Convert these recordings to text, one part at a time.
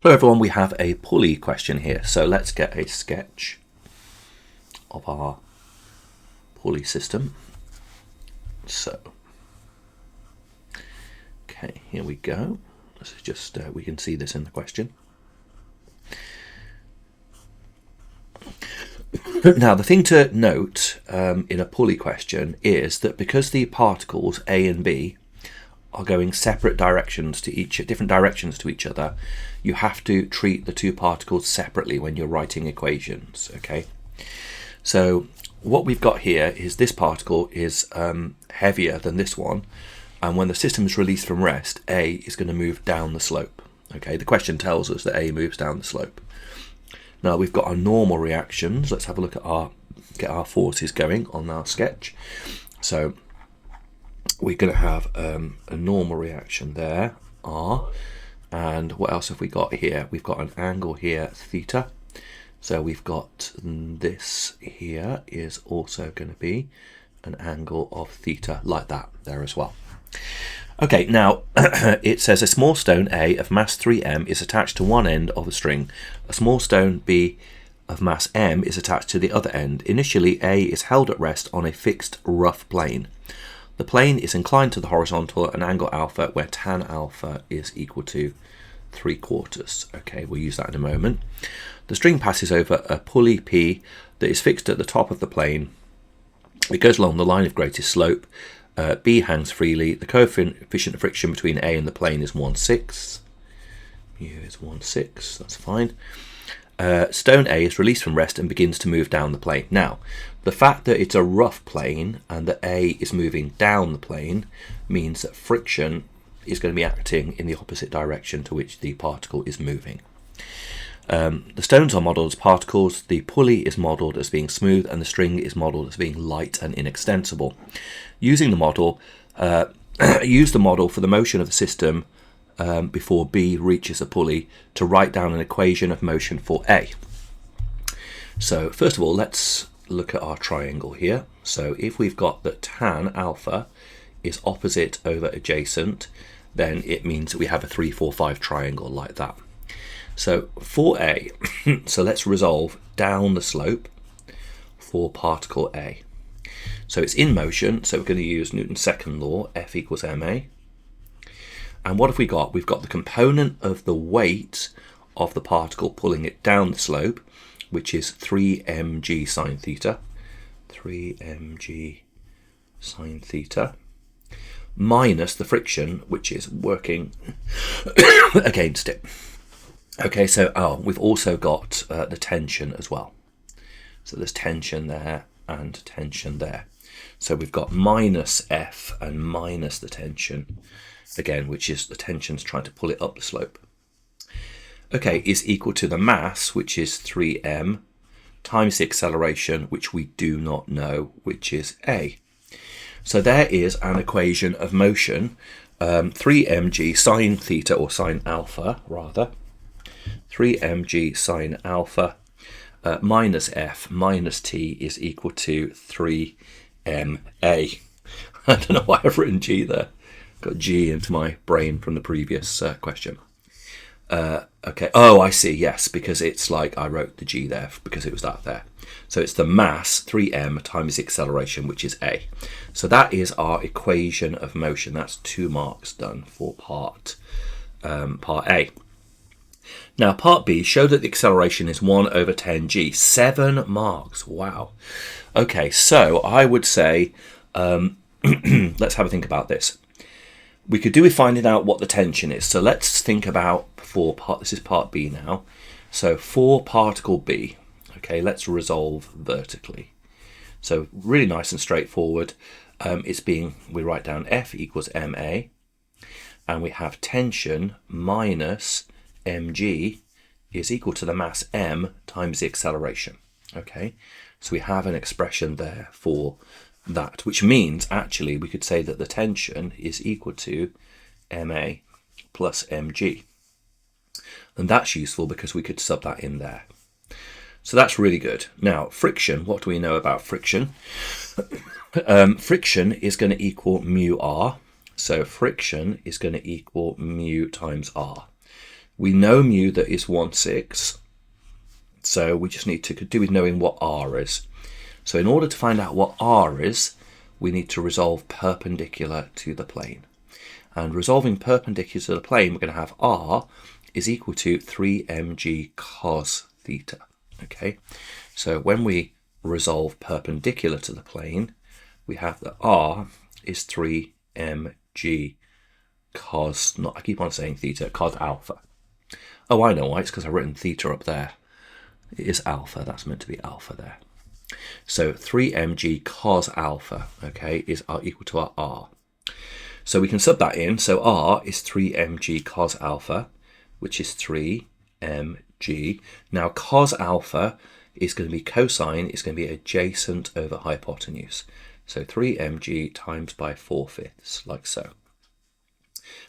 Hello everyone, we have a pulley question here. So let's get a sketch of our pulley system. So, okay, here we go. This is just, we can see this in the question. Now, the thing to note in a pulley question is that because the particles A and B are going separate directions to different directions to each other, you have to treat the two particles separately when you're writing equations. Okay, so what we've got here is this particle is heavier than this one, and when the system is released from rest, A is going to move down the slope. Okay, the question tells us that A moves down the slope. Now we've got our normal reactions. Let's have a look at get our forces going on our sketch. So we're going to have a normal reaction there, R, and what else have we got here? We've got an angle here, theta. So we've got this here is also going to be an angle of theta, like that there as well. Okay, now it says a small stone A of mass 3m is attached to one end of a string. A small stone B of mass m is attached to the other end. Initially, A is held at rest on a fixed rough plane. The plane is inclined to the horizontal at an angle alpha where tan alpha is equal to 3/4. Okay, we'll use that in a moment. The string passes over a pulley P that is fixed at the top of the plane. It goes along the line of greatest slope. B hangs freely. The coefficient of friction between A and the plane is 1/6. Mu is 1/6, that's fine. Stone A is released from rest and begins to move down the plane. Now, the fact that it's a rough plane and that A is moving down the plane means that friction is going to be acting in the opposite direction to which the particle is moving. The stones are modelled as particles, the pulley is modelled as being smooth, and the string is modelled as being light and inextensible. Using the model, use the model for the motion of the system before B reaches a pulley to write down an equation of motion for A. So first of all, let's look at our triangle here. So if we've got that tan alpha is opposite over adjacent, then it means that we have a 3, 4, 5 triangle like that. So for A, so let's resolve down the slope for particle A. So it's in motion, so we're going to use Newton's second law, F equals ma. And what have we got? We've got the component of the weight of the particle pulling it down the slope, which is 3mg sine theta. 3mg sine theta. Minus the friction, which is working against it. Okay, so we've also got the tension as well. So there's tension there and tension there. So we've got minus F and minus the tension, again, which is the tension's trying to pull it up the slope. Okay, is equal to the mass, which is 3m, times the acceleration, which we do not know, which is A. So there is an equation of motion, 3mg sine theta, or sine alpha rather, 3mg sine alpha minus F minus T is equal to 3ma. I don't know why I've written G there. Got G into my brain from the previous question. Okay, oh, I see, yes, because it's like I wrote the G there because it was that there. So it's the mass, 3m, times the acceleration, which is A. So that is our equation of motion. That's 2 marks done for part A. Now, part B, show that the acceleration is 1 over 10g. 7 marks, wow. Okay, so I would say, let's have a think about this. We could do with finding out what the tension is. So let's think about this is part B now. So for particle B, okay, let's resolve vertically. So really nice and straightforward. We write down F equals ma, and we have tension minus mg is equal to the mass m times the acceleration. Okay, so we have an expression there for that, which means actually we could say that the tension is equal to ma plus mg, and that's useful because we could sub that in there. So that's really good. Now, friction, what do we know about friction? Friction is going to equal mu r, so friction is going to equal mu times r. We know mu that is 1/6, so we just need to do with knowing what r is. So in order to find out what r is, we need to resolve perpendicular to the plane. And resolving perpendicular to the plane, we're going to have r is equal to 3mg cos theta. Okay, so when we resolve perpendicular to the plane, we have that r is 3mg cos, not, I keep on saying theta, cos alpha. Oh, I know why, it's because I've written theta up there. It is alpha, that's meant to be alpha there. So 3mg cos alpha, okay, is equal to our r. So we can sub that in. So r is 3mg cos alpha, which is 3mg. Now cos alpha is going to be cosine, it's going to be adjacent over hypotenuse. So 3mg times by 4/5, like so.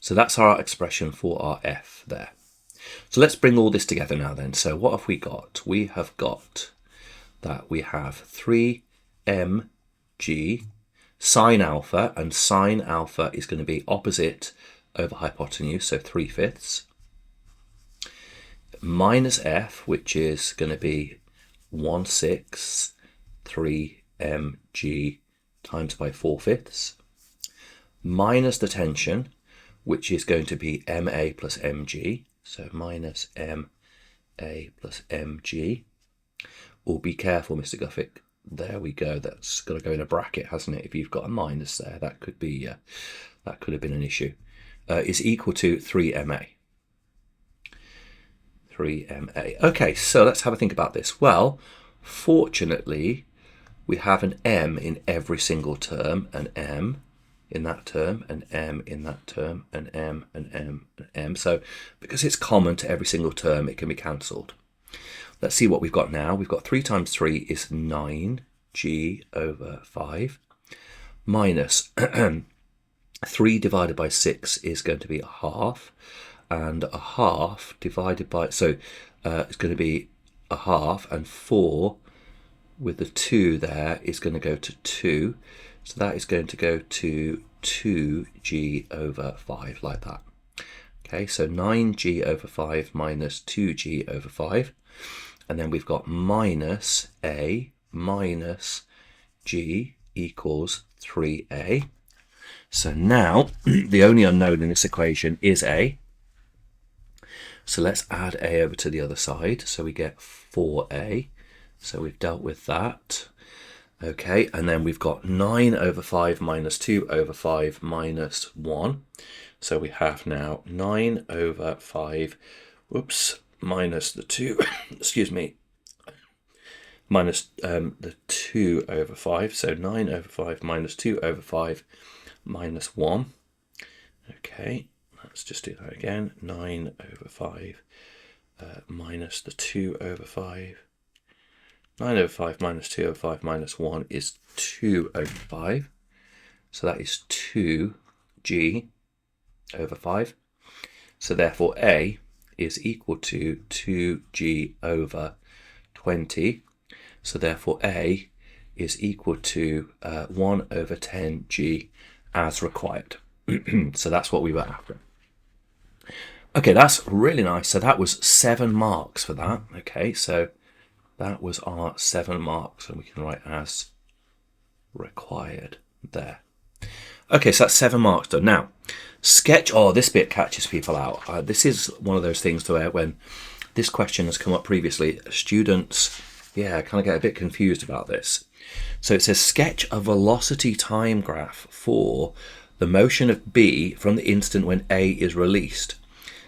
So that's our expression for our f there. So let's bring all this together now then. So what have we got? We have got that we have 3mg sine alpha, and sine alpha is going to be opposite over hypotenuse, so 3/5, minus f, which is going to be 1/6 3mg times by 4/5, minus the tension, which is going to be ma plus mg, so minus ma plus mg. Oh, be careful, Mr. Guffick. There we go. That's got to go in a bracket, hasn't it? If you've got a minus there, that could be that could have been an issue. Is equal to 3ma. 3ma. Okay, so let's have a think about this. Well, fortunately, we have an m in every single term, an m in that term, an m in that term, an m, an m, an m. So because it's common to every single term, it can be cancelled. Let's see what we've got now. We've got 3 times 3 is 9g over 5, minus 3 divided by 6 is going to be a half, and a half divided by, so it's going to be a half, and 4 with the 2 there is going to go to 2. So that is going to go to 2g over 5, like that. Okay, so 9g over 5 minus 2g over 5. And then we've got minus a minus g equals 3a. So now the only unknown in this equation is a. So let's add a over to the other side. So we get 4a. So we've dealt with that. Okay, and then we've got 9 over 5 minus 2 over 5 minus 1. So we have now 9 over 5, whoops, minus the 2, excuse me, minus the 2 over 5. So 9 over 5 minus 2 over 5 minus 1. Okay, let's just do that again. 9 over 5 minus the 2 over 5. 9 over 5 minus 2 over 5 minus 1 is 2 over 5. So that is 2g over 5. So therefore a is equal to 2g over 20. So therefore a is equal to 1 over 10g as required. So that's what we were after. Okay, that's really nice. So that was 7 marks for that. Okay, so that was our 7 marks, and we can write as required there. Okay, so that's 7 marks done. Now, sketch, oh, this bit catches people out. This is one of those things to where when this question has come up previously, students, kind of get a bit confused about this. So it says sketch a velocity time graph for the motion of B from the instant when A is released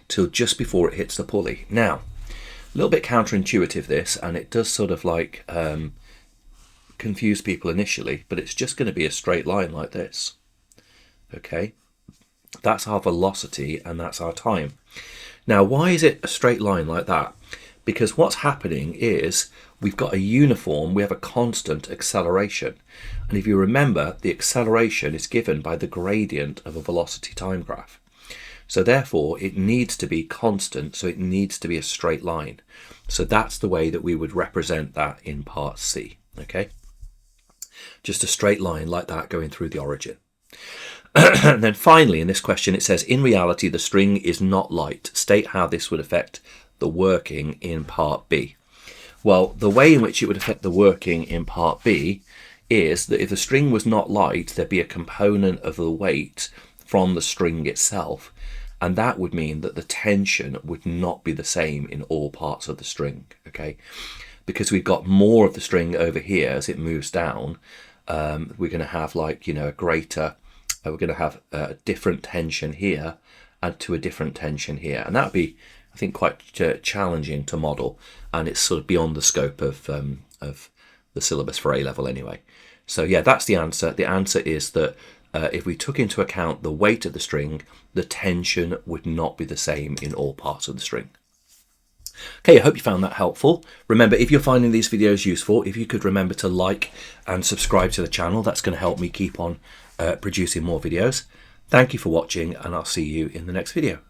till just before it hits the pulley. Now, a little bit counterintuitive this, and it does sort of like confuse people initially, but it's just going to be a straight line like this. Okay, that's our velocity and that's our time. Now, why is it a straight line like that? Because what's happening is we've got a uniform, we have a constant acceleration. And if you remember, the acceleration is given by the gradient of a velocity time graph. So therefore, it needs to be constant, so it needs to be a straight line. So that's the way that we would represent that in part C, okay? Just a straight line like that going through the origin. And then finally in this question it says, in reality the string is not light. State how this would affect the working in part B. Well, the way in which it would affect the working in part B is that if the string was not light, there'd be a component of the weight from the string itself, and that would mean that the tension would not be the same in all parts of the string, okay? Because we've got more of the string over here as it moves down, we're going to have, like, you know, a greater, we're going to have a different tension here and to a different tension here, and that would be, I think, quite challenging to model, and it's sort of beyond the scope of the syllabus for A-level anyway. So yeah, that's the answer. The answer is that if we took into account the weight of the string, the tension would not be the same in all parts of the string. Okay, I hope you found that helpful. Remember, if you're finding these videos useful, if you could remember to like and subscribe to the channel, that's going to help me keep on producing more videos. Thank you for watching, and I'll see you in the next video.